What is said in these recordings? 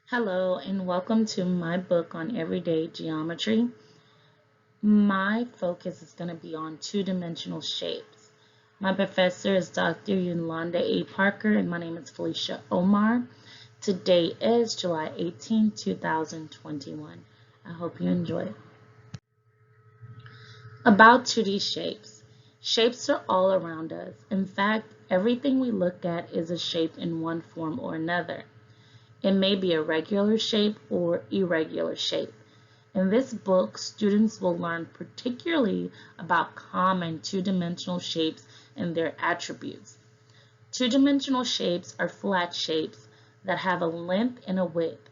Hello and welcome to my book on everyday geometry. My focus is going to be on two-dimensional shapes. My professor is Dr. Yolanda A. Parker and my name is Felicia Omar. Today is July 18, 2021. I hope you enjoy. About 2D shapes. Shapes are all around us. In fact, everything we look at is a shape in one form or another. It may be a regular shape or irregular shape. In this book, students will learn particularly about common two-dimensional shapes and their attributes. Two-dimensional shapes are flat shapes that have a length and a width.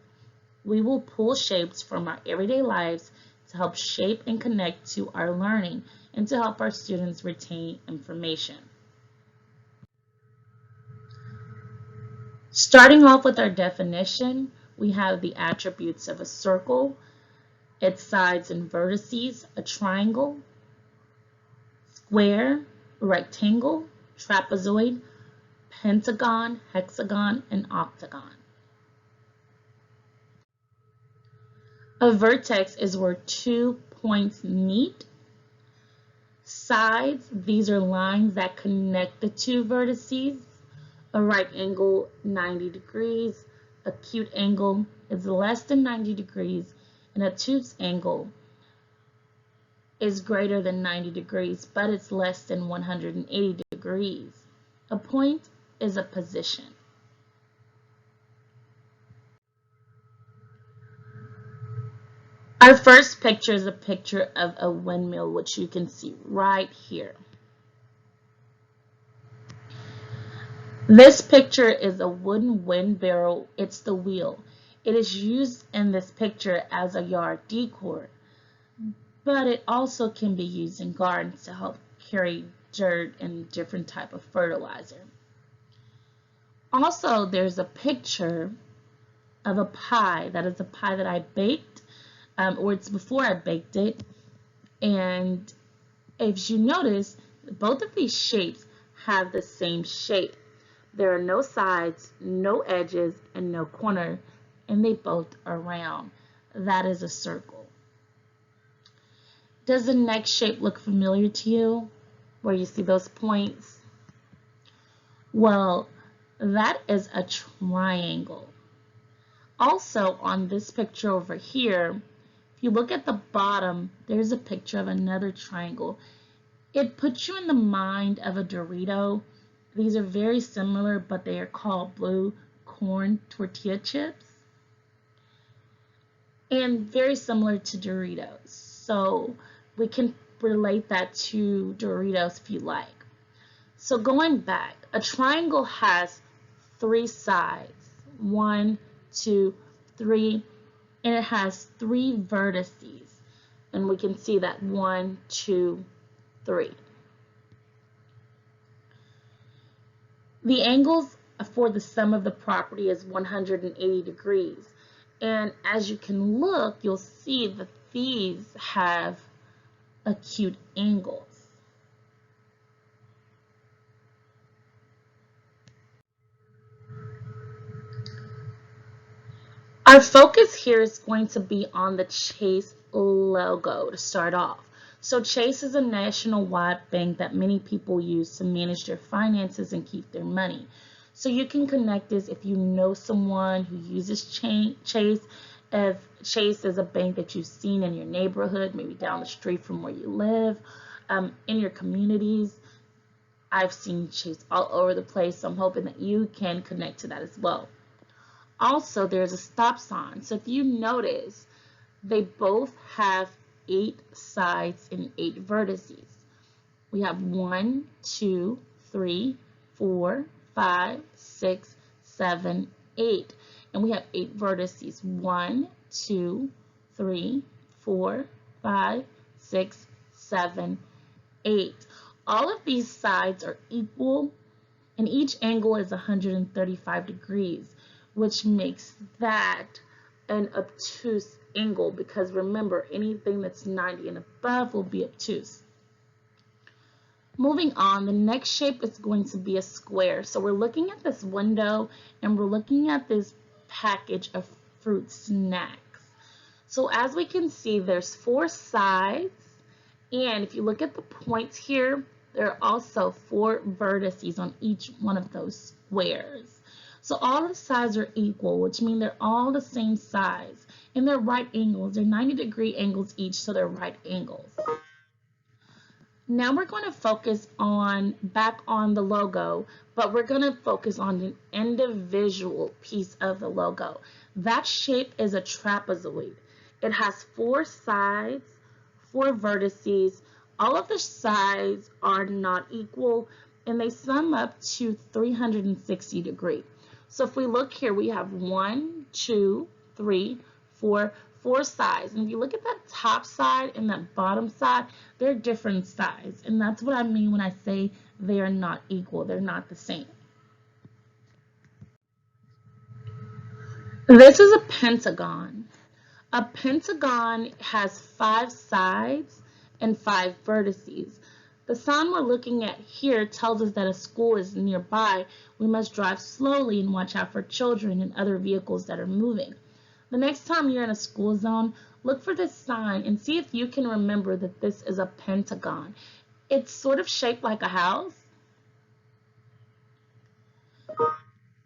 We will pull shapes from our everyday lives to help shape and connect to our learning and to help our students retain information. Starting off with our definition, we have the attributes of a circle, its sides and vertices, a triangle, square, rectangle, trapezoid, pentagon, hexagon, and octagon. A vertex is where two points meet. Sides, these are lines that connect the two vertices. A right angle, 90 degrees. Acute angle is less than 90 degrees, and a obtuse angle is greater than 90 degrees, but it's less than 180 degrees. A point is a position. Our first picture is a picture of a windmill, which you can see right here. This picture is a wooden wind barrel. It's the wheel. It is used in this picture as a yard decor, but it also can be used in gardens to help carry dirt and different type of fertilizer. Also, there's a picture of a pie. That is a pie that I baked, or it's before I baked it. And if you notice, both of these shapes have the same shape. There are no sides, no edges, and no corner, and they both are round. That is a circle. Does the next shape look familiar to you, where you see those points? Well, that is a triangle. Also, on this picture over here, if you look at the bottom, there's a picture of another triangle. It puts you in the mind of a Dorito. These are very similar, but they are called blue corn tortilla chips. And very similar to Doritos. So we can relate that to Doritos if you like. So going back, a triangle has three sides. 1, 2, 3, and it has three vertices. And we can see that 1, 2, 3. The angles for the sum of the property is 180 degrees. And as you can look, you'll see that these have acute angles. Our focus here is going to be on the Chase logo to start off. So Chase is a nationwide bank that many people use to manage their finances and keep their money. So you can connect this if you know someone who uses Chase. If Chase is a bank that you've seen in your neighborhood, maybe down the street from where you live, in your communities. I've seen Chase all over the place, so I'm hoping that you can connect to that as well. Also, there's a stop sign. So if you notice, they both have 8 sides and 8 vertices. We have 1, 2, 3, 4, 5, 6, 7, 8. And we have 8 vertices. 1, 2, 3, 4, 5, 6, 7, 8. All of these sides are equal, and each angle is 135 degrees, which makes that an obtuse angle, because remember, anything that's 90 and above will be obtuse. Moving on, the next shape is going to be a square. So we're looking at this window and we're looking at this package of fruit snacks. So as we can see, there's 4 sides, and if you look at the points here, there are also 4 vertices on each one of those squares. So all the sides are equal, which means they're all the same size, and they're right angles. They're 90-degree angles each, so they're right angles. Now we're going to focus on back on the logo, but we're going to focus on an individual piece of the logo. That shape is a trapezoid. It has 4 sides, 4 vertices. All of the sides are not equal, and they sum up to 360 degrees. So if we look here, we have 1, 2, 3, 4 sides. And if you look at that top side and that bottom side, they're different sides. And that's what I mean when I say they are not equal. They're not the same. This is a pentagon. A pentagon has 5 sides and 5 vertices. The sign we're looking at here tells us that a school is nearby. We must drive slowly and watch out for children and other vehicles that are moving. The next time you're in a school zone, look for this sign and see if you can remember that this is a pentagon. It's sort of shaped like a house.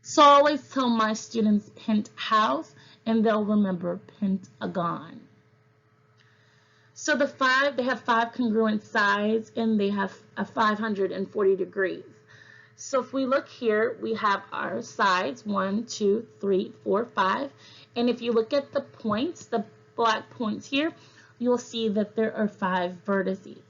So I always tell my students penthouse, and they'll remember pentagon. So they have 5 congruent sides, and they have a 540 degrees. So if we look here, we have our sides, 1, 2, 3, 4, 5. And if you look at the points, the black points here, you'll see that there are 5 vertices.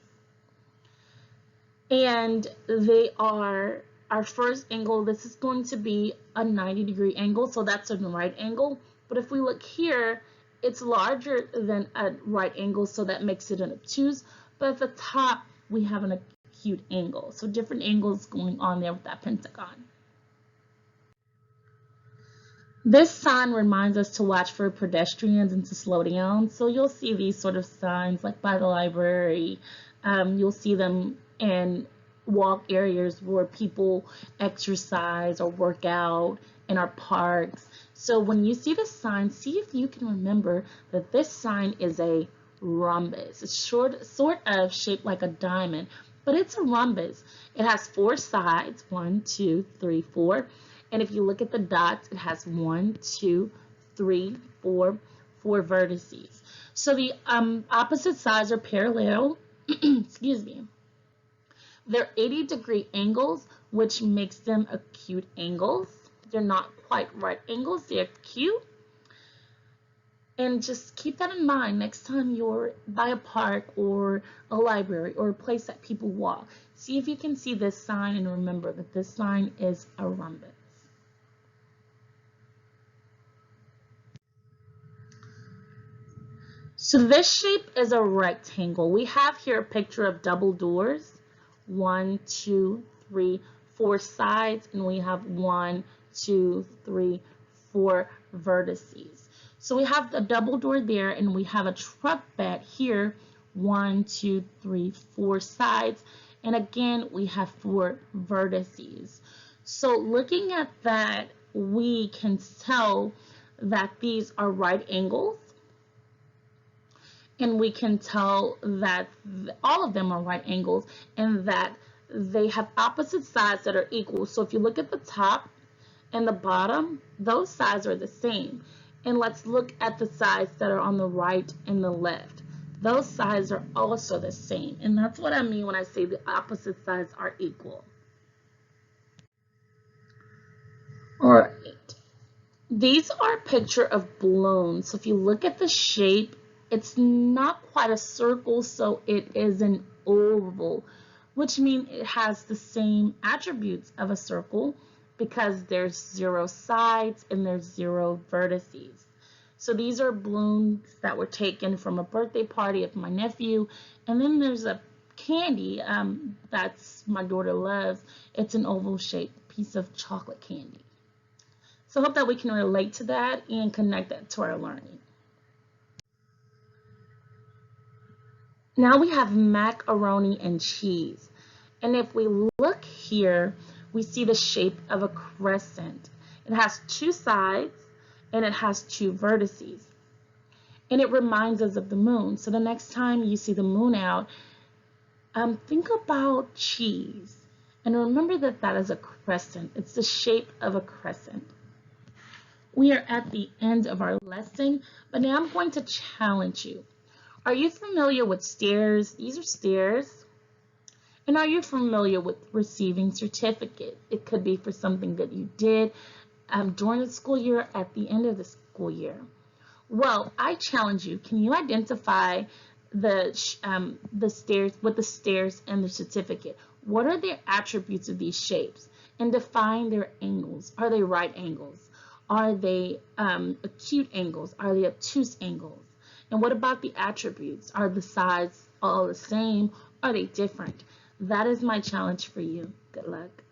And they are our first angle. This is going to be a 90-degree angle, so that's a right angle. But if we look here, it's larger than a right angle, so that makes it an obtuse. But at the top, we have an acute angle. So different angles going on there with that pentagon. This sign reminds us to watch for pedestrians and to slow down. So you'll see these sort of signs like by the library. You'll see them in walk areas where people exercise or work out, in our parks. So when you see this sign, see if you can remember that this sign is a rhombus. It's sort of shaped like a diamond, but it's a rhombus. It has 4 sides, 1, 2, 3, 4. And if you look at the dots, it has 1, 2, 3, 4 vertices. So the opposite sides are parallel. Excuse me. They're 80-degree angles, which makes them acute angles. They're not quite right angles, they're acute. And just keep that in mind next time you're by a park or a library or a place that people walk. See if you can see this sign and remember that this sign is a rhombus. So this shape is a rectangle. We have here a picture of double doors. 1, 2, 3, 4 sides, and we have 1, 2, 3, 4 vertices. So we have the double door there, and we have a truck bed here. 1, 2, 3, 4 sides, and again we have 4 vertices. So looking at that, we can tell that these are right angles. And we can tell that all of them are right angles and that they have opposite sides that are equal. So if you look at the top and the bottom, those sides are the same. And let's look at the sides that are on the right and the left. Those sides are also the same. And that's what I mean when I say the opposite sides are equal. All right. These are a picture of balloons. So if you look at the shape, it's not quite a circle, so it is an oval, which means it has the same attributes of a circle because there's 0 sides and there's 0 vertices. So these are balloons that were taken from a birthday party of my nephew, and then there's a candy that's my daughter loves. It's an oval shaped piece of chocolate candy. So I hope that we can relate to that and connect that to our learning. Now we have macaroni and cheese. And if we look here, we see the shape of a crescent. It has 2 sides and it has two vertices. And it reminds us of the moon. So the next time you see the moon out, think about cheese. And remember that that is a crescent. It's the shape of a crescent. We are at the end of our lesson, but now I'm going to challenge you. Are you familiar with stairs? These are stairs. And are you familiar with receiving certificate? It could be for something that you did during the school year, at the end of the school year. Well, I challenge you. Can you identify the stairs with the stairs and the certificate? What are the attributes of these shapes? And define their angles. Are they right angles? Are they acute angles? Are they obtuse angles? And what about the attributes? Are the sides all the same? Are they different? That is my challenge for you. Good luck.